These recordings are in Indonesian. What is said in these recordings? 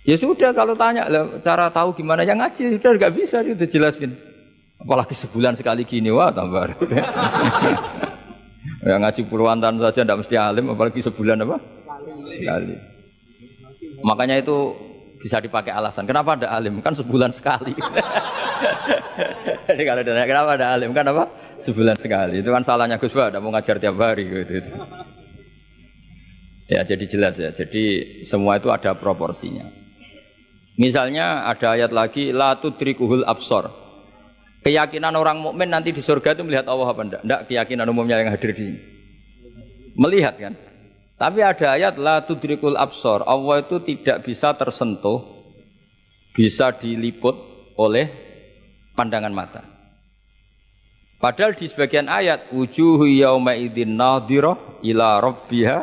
Ya sudah kalau tanya cara tahu gimana yang ngaji sudah nggak bisa itu jelasin. Apalagi sebulan sekali gini wah tambah. Yang ngaji puluhan tahun saja tidak mesti alim apalagi sebulan apa? Sekali. Makanya itu bisa dipakai alasan. Kenapa ada alim? Kan sebulan sekali. Jadi kalau ditanya kenapa ada alim kan apa? Sebulan sekali. Itu kan salahnya Gus Ba, tidak mau ngajar tiap hari gitu. Ya jadi jelas ya. Jadi semua itu ada proporsinya. Misalnya ada ayat lagi la tudrikuhul absor. Keyakinan orang mukmin nanti di surga itu melihat Allah apa enggak? Enggak, keyakinan umumnya yang hadir di sini. Melihat kan? Tapi ada ayat la tudrikul absor. Allah itu tidak bisa tersentuh, bisa diliput oleh pandangan mata. Padahal di sebagian ayat wujuhu yauma idzin nadhirah ila rabbiha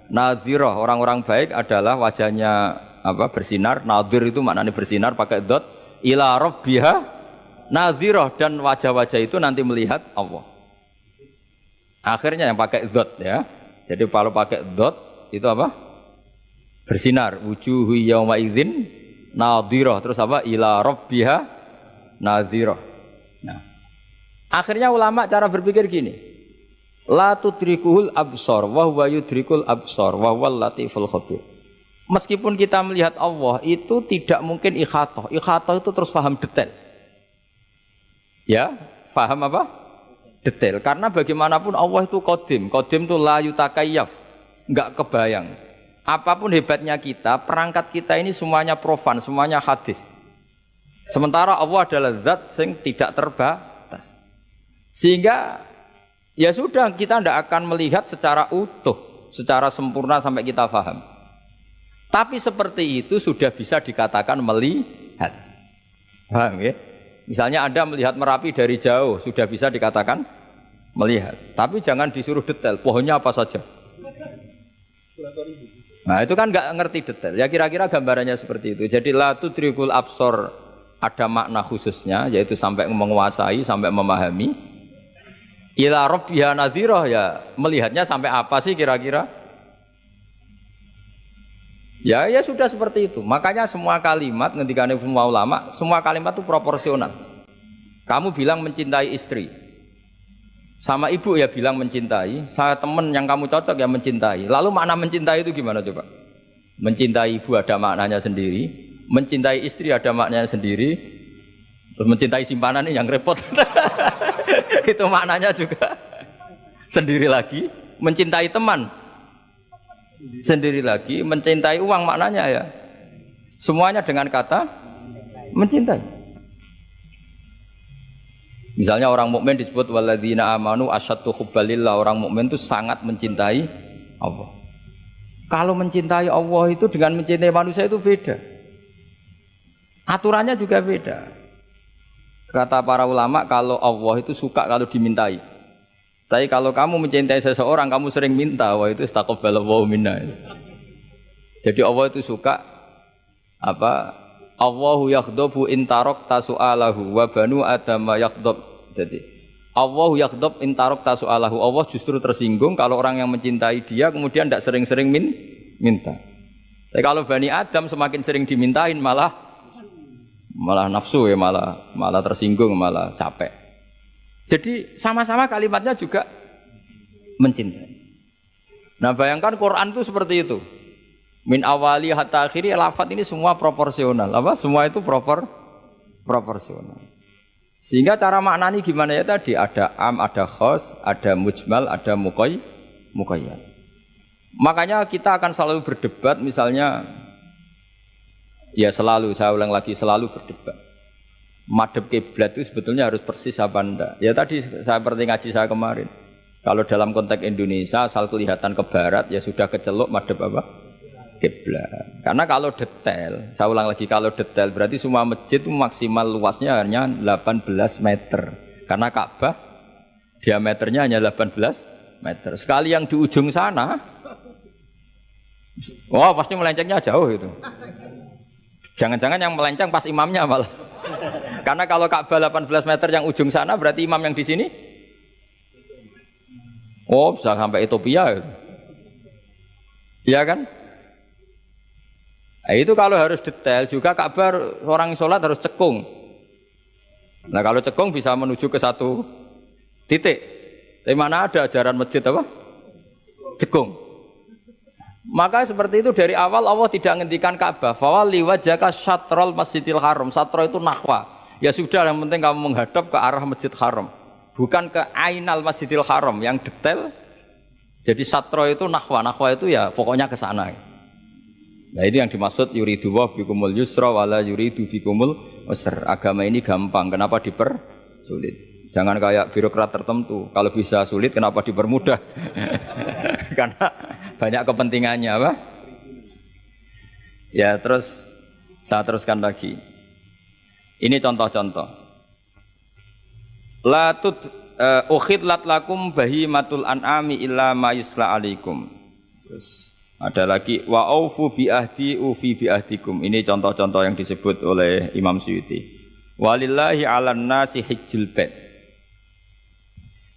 nadhirah. Orang-orang baik adalah wajahnya bersinar, nadhir itu maknanya bersinar pakai dot, ila rabbiha nadhirah, dan wajah-wajah itu nanti melihat Allah. Akhirnya yang pakai dot ya. Jadi kalau pakai dot itu apa? Bersinar, wujuhu yauma idzin nadhirah, terus apa? Ila rabbiha nadhirah. Nah, akhirnya ulama cara berpikir gini. La tudrikuhul absor wa huwa yudrikul absor wa huwal latiful khabir. Meskipun kita melihat Allah itu tidak mungkin ikhatah. Ikhatah itu terus paham detail. Ya, paham apa? Detail. Karena bagaimanapun Allah itu qadim. Qadim itu la yutakayyaf. Enggak kebayang. Apapun hebatnya kita, perangkat kita ini semuanya profan, semuanya hadis. Sementara Allah adalah zat yang tidak terbatas. Sehingga ya sudah kita tidak akan melihat secara utuh, secara sempurna sampai kita paham. Tapi seperti itu sudah bisa dikatakan melihat. Paham ya? Misalnya Anda melihat Merapi dari jauh, sudah bisa dikatakan melihat. Tapi jangan disuruh detail, pohonnya apa saja. Nah itu kan nggak ngerti detail. Ya kira-kira gambarannya seperti itu. Jadi la tudrikul absor ada makna khususnya, yaitu sampai menguasai, sampai memahami. Ila rabbiha nadhirah, ya melihatnya sampai apa sih kira-kira? Ya sudah seperti itu. Makanya semua kalimat ketika semua ulama, semua kalimat itu proporsional. Kamu bilang mencintai istri, sama ibu ya bilang mencintai. Saya teman yang kamu cocok ya mencintai. Lalu makna mencintai itu gimana coba? Mencintai ibu ada maknanya sendiri, mencintai istri ada maknanya sendiri, terus mencintai simpanan ini yang repot. Itu maknanya juga sendiri lagi. Mencintai teman sendiri lagi, mencintai uang maknanya ya semuanya dengan kata mencintai. Misalnya orang mukmin disebut walladzina amanu asyaddu hubbalillah, orang mukmin itu sangat mencintai Allah. Kalau mencintai Allah itu dengan mencintai manusia itu beda, aturannya juga beda. Kata para ulama kalau Allah itu suka kalau dimintai. Tapi kalau kamu mencintai seseorang, kamu sering minta, wah itu istaqabbalallahu minna. Jadi Allah itu suka apa? Allahu yaghdabu in tarakta su'alahu wa banu adama yaghdab. Jadi Allahu yaghdabu in tarakta su'alahu. Allah justru tersinggung kalau orang yang mencintai dia kemudian tidak sering-sering minta. Tapi kalau Bani Adam semakin sering dimintain malah nafsu ya, malah tersinggung, malah capek. Jadi sama-sama kalimatnya juga mencintai. Nah bayangkan Quran itu seperti itu. Min awali hatta akhiri, lafaz ini semua proporsional. Apa? Semua itu proporsional. Sehingga cara maknani gimana ya tadi? Ada am, ada khos, ada mujmal, ada muqayyad. Makanya kita akan selalu berdebat misalnya, ya selalu, saya ulang lagi, selalu berdebat. Madhab kiblat itu sebetulnya harus persis apa enggak? Ya tadi saya seperti ngaji saya kemarin. Kalau dalam konteks Indonesia asal kelihatan ke barat ya sudah kecelok madhab apa? Kiblat. Karena kalau detail, saya ulang lagi, kalau detail berarti semua masjid itu maksimal luasnya hanya 18 meter. Karena Ka'bah diameternya hanya 18 meter. Sekali yang di ujung sana, wah pasti melencengnya jauh itu. Jangan-jangan yang melenceng pas imamnya malah. Karena kalau Ka'bah 18 meter yang ujung sana berarti imam yang di sini, oh bisa sampai Ethiopia, ya kan? Nah, itu kalau harus detail juga Ka'bah orang sholat harus cekung. Nah kalau cekung bisa menuju ke satu titik. Tapi mana ada ajaran masjid apa? Cekung. Maka seperti itu dari awal Allah tidak menghentikan Ka'bah. Fawalli wajhaka syatrul Masjidil Haram. Syatra itu nahwa. Ya sudah, yang penting kamu menghadap ke arah Masjid Haram. Bukan ke ainal Masjidil Haram yang detail. Jadi syatra itu nahwa. Nahwa itu ya pokoknya ke sana. Nah itu yang dimaksud yuridu wa bikumul yusra wala yuridu bikumul usra. Agama ini gampang, kenapa dipersulit? Jangan kayak birokrat tertentu. Kalau bisa sulit, kenapa dipermudah? Karena banyak kepentingannya, apa? Ya terus saya teruskan lagi. Ini contoh-contoh. La tud ukhidlat lakum bahimatul an'ami illa ma yusla alaikum. Terus ada lagi wa aufu bi ahdi ufi bi ahdikum. Ini contoh-contoh yang disebut oleh Imam Suyuti. Walillahi 'alan nasi hajjul bait.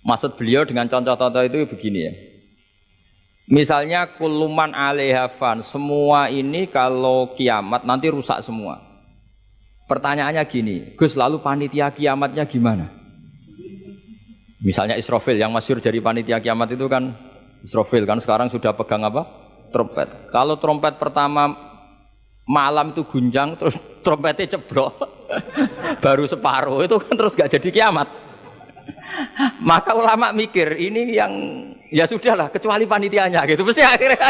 Maksud beliau dengan contoh-contoh itu begini ya. Misalnya kuluman alehafan, semua ini kalau kiamat nanti rusak semua. Pertanyaannya gini, Gus lalu panitia kiamatnya gimana? Misalnya Israfil yang masyhur jadi panitia kiamat itu kan Israfil kan sekarang sudah pegang apa? Trompet. Kalau trompet pertama malam itu gunjang terus trompetnya ceblok baru separuh itu kan terus gak jadi kiamat. Maka ulama mikir ini yang ya sudahlah kecuali panitianya gitu mesti akhirnya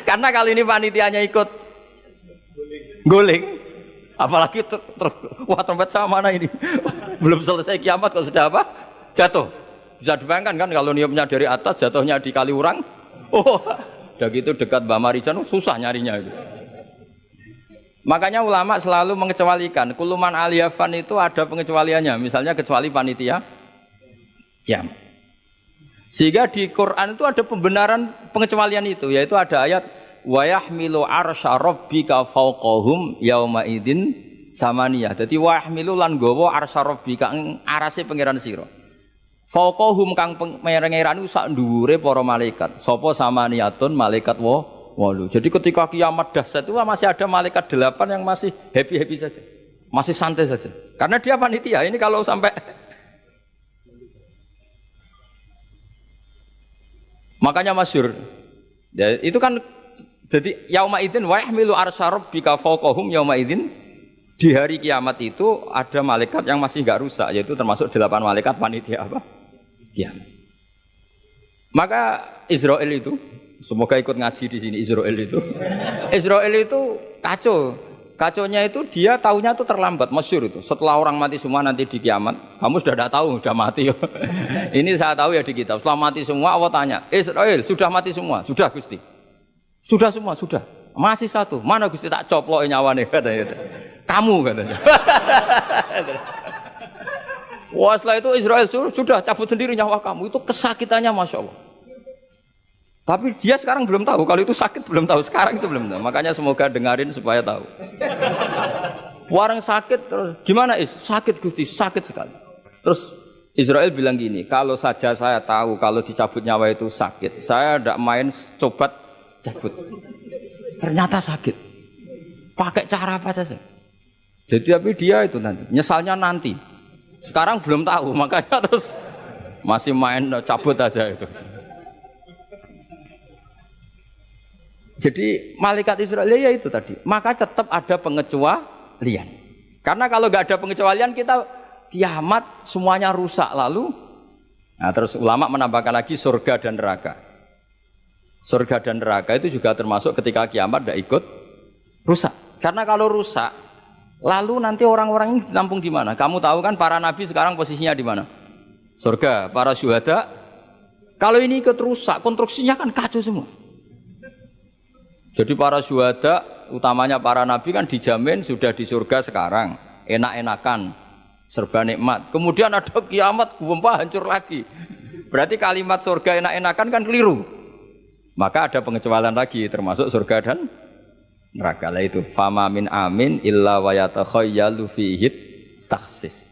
karena kalau ini panitianya ikut guling apalagi wah trompet sama mana ini belum selesai kiamat kalau sudah apa jatuh bisa dibayangkan kan kalau niupnya dari atas jatuhnya di Kaliurang udah gitu dekat Mbak Marijan susah nyarinya itu. Makanya ulama selalu mengecualikan kuluman aliyafan itu ada pengecualiannya misalnya kecuali panitia kiamat. Sehingga di Quran itu ada pembenaran pengecualian itu yaitu ada ayat wa yahmilu arsya rabbika fawqahum yauma idzin samaniyah. Dadi wa yahmilu lan gawa arsya rabbika ing arase pangeran sira. Fawqahum kang pangeran sak dhuwure para malaikat. Sapa samaniyatun malaikat walu. Jadi ketika kiamat dahsyat itu masih ada malaikat 8 yang masih happy-happy saja. Masih santai saja. Karena dia panitia. Ini kalau sampai makanya masyhur. Ya, itu kan jadi yauma idzin wa yahmilu arsya rabbika fawqahum yauma idzin di hari kiamat itu ada malaikat yang masih enggak rusak yaitu termasuk 8 malaikat panitia apa? Kiamat. Maka Israel itu semoga ikut ngaji di sini Israel itu kacau. Kacaunya itu dia tahunya itu terlambat, masyhur itu. Setelah orang mati semua nanti di kiamat, kamu sudah tidak tahu, sudah mati. Ini saya tahu ya di kitab. Setelah mati semua, Allah tanya, Israel sudah mati semua? Sudah Gusti. Sudah semua, sudah. Masih satu. Mana Gusti tak coplok nyawane katanya. Kamu katanya. Wah setelah itu Israel sudah cabut sendiri nyawa kamu. Itu kesakitannya Masya Allah. Tapi dia sekarang belum tahu, kalau itu sakit belum tahu, sekarang itu belum tahu. Makanya semoga dengarin supaya tahu. Warang sakit, terus gimana sakit Gusti, sakit sekali. Terus Israel bilang gini, kalau saja saya tahu kalau dicabut nyawa itu sakit, saya tidak main coba cabut. Ternyata sakit. Pakai cara apa saja. Jadi tapi dia itu nanti, nyesalnya nanti. Sekarang belum tahu, makanya terus masih main cabut aja itu. Jadi malaikat Israel ya itu tadi. Maka tetap ada pengecualian. Karena kalau nggak ada pengecualian kita kiamat semuanya rusak lalu. Nah terus ulama menambahkan lagi surga dan neraka. Surga dan neraka itu juga termasuk ketika kiamat tidak ikut rusak. Karena kalau rusak, lalu nanti orang-orang ini ditampung di mana? Kamu tahu kan para nabi sekarang posisinya di mana? Surga. Para syuhada. Kalau ini ikut rusak, konstruksinya kan kacau semua. Jadi para syuhada, utamanya para nabi kan dijamin sudah di surga sekarang, enak-enakan, serba nikmat. Kemudian ada kiamat, gempa hancur lagi. Berarti kalimat surga enak-enakan kan keliru. Maka ada pengecualian lagi, termasuk surga dan neraka. Lah itu fama min amin illa wa yatakhayyalu fihi taksis.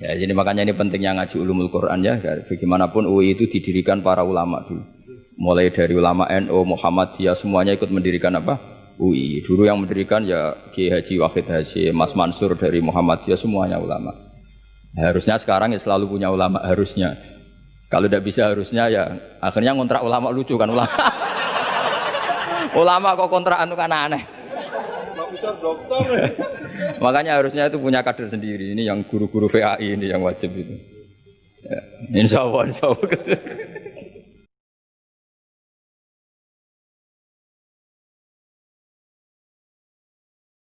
Ya, jadi makanya ini pentingnya ngaji ulumul Quran ya. Bagaimanapun UI itu didirikan para ulama dulu. Mulai dari ulama NU, Muhammadiyah semuanya ikut mendirikan apa? UI. Dulu yang mendirikan ya Kiai Haji Wahid Hasyim, Mas Mansur dari Muhammadiyah, semuanya ulama. Harusnya sekarang ya selalu punya ulama, harusnya. Kalau tidak bisa harusnya ya akhirnya ngontrak ulama, lucu kan ulama. Ulama kok kontrakan itu kan aneh. Profesor doktor. Makanya harusnya itu punya kader sendiri. Ini yang guru-guru VAI ini yang wajib itu. Ya, insya Allah gitu.